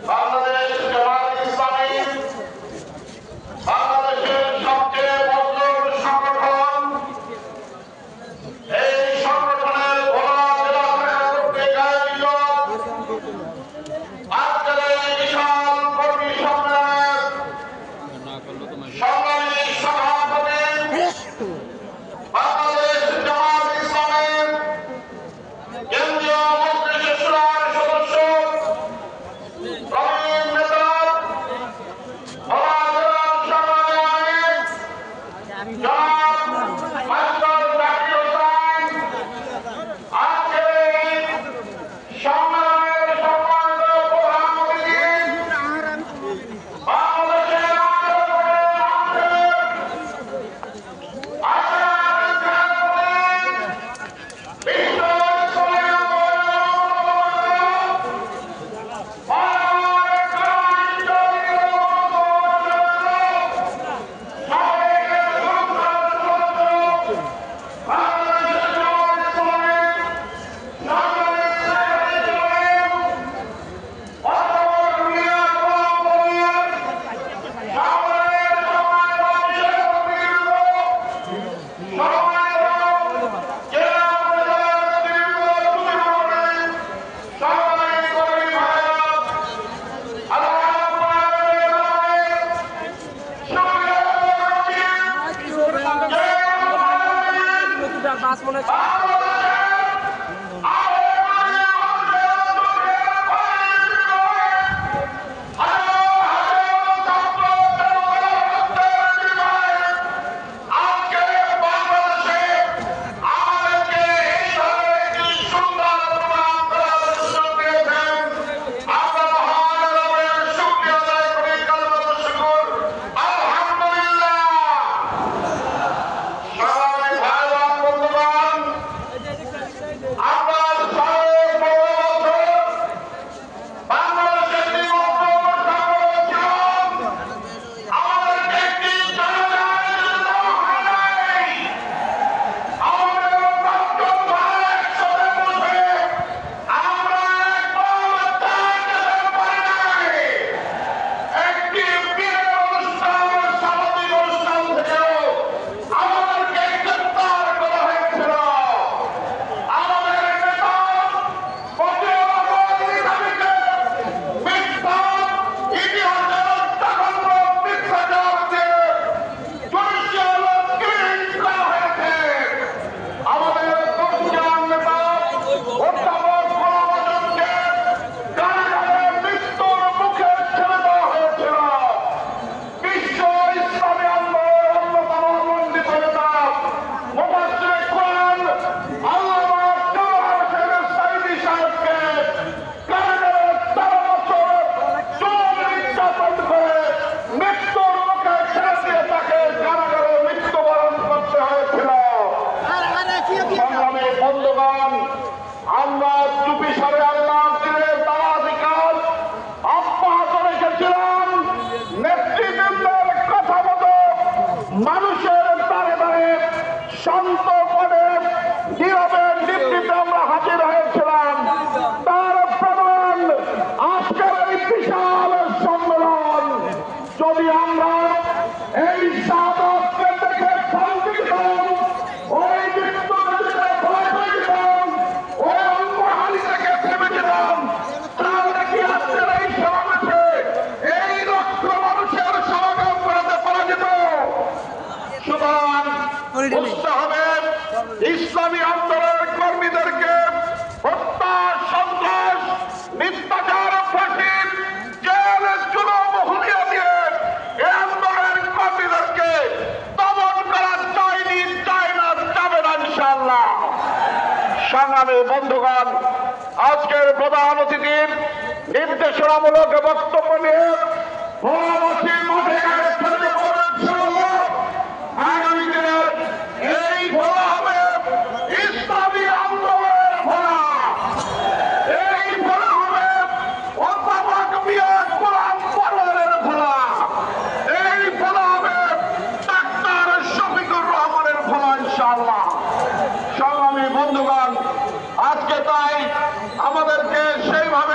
বাংলাদেশ জামাত ইসলামী বাংলাদেশের সবচেয়ে মজবুত সংগঠন। এই সংগঠনের ভোলা জেলা কর্তৃক আয়োজিত আজকের এই বিশাল কর্মী সম্মেলনের সংগ্রামী সভাপতি বাংলাদেশ জামাত ইসলামের কেন্দ্রীয় মজলিস শুরার সদস্য প্রবীণ নেতা ভোলা জেলার সংগ্রামী আমির জনাব মাস্টার জাকির হোসেন, আজকের এই সম্মেলনের সম্মানিত প্রধান অতিথি বাংলাদেশের আমরা চুপি সারে আল্লাহর দিনের দাওয়াতি কাজ অব্যাহত রেখেছিলাম। নেতৃবৃন্দের কথা মতো মানুষের দ্বারে দ্বারে শান্ত পদে নীরবে নিবৃত্তে আমরা হাজির হয়েছিলাম। তার প্রমাণ আজকের এই বিশাল সম্মেলন। যদি আমরা এই সাদতকে দেখে শান্তি দিতাম, ওই মৃত্যুকে ভয় পেয়ে দিতাম, ওই অঙ্গহানি থেকে থেমে যেতাম, তাহলে কি আজকের এই সমাবেশে এই লক্ষ মানুষের সমাগম করাতে পারা যেত? সুতরাং বুঝতে হবে ইসলামী আন্দোলনের কর্মীদেরকে হত্যা, সন্ত্রাস, মিথ্যাচার, ফাঁসি, জেল, জুলুম, হুলিয়া দিয়ে এই আন্দোলনের কর্মীদেরকে দমন করা চায়নি, চায় না, যাবে না ইনশাআল্লাহ। সংগ্রামী বন্ধুগণ, আজকের প্রধান অতিথির নির্দেশনামূলক বক্তব্য নিয়ে ভোলাবাসীর মাঠে আগামী দিনের এই ভোলা হবে ইসলামী আন্দোলনের ভোলা। এই ভোলা হবে অধ্যাপক মিয়া গোলাম পরোয়ারের ভোলা। এই ভোলা হবে ডাক্তার শফিকুর রহমানের ভোলা ইনশাআল্লাহ। সংগ্রামী বন্ধুগণ, আজকে তাই সেইভাবে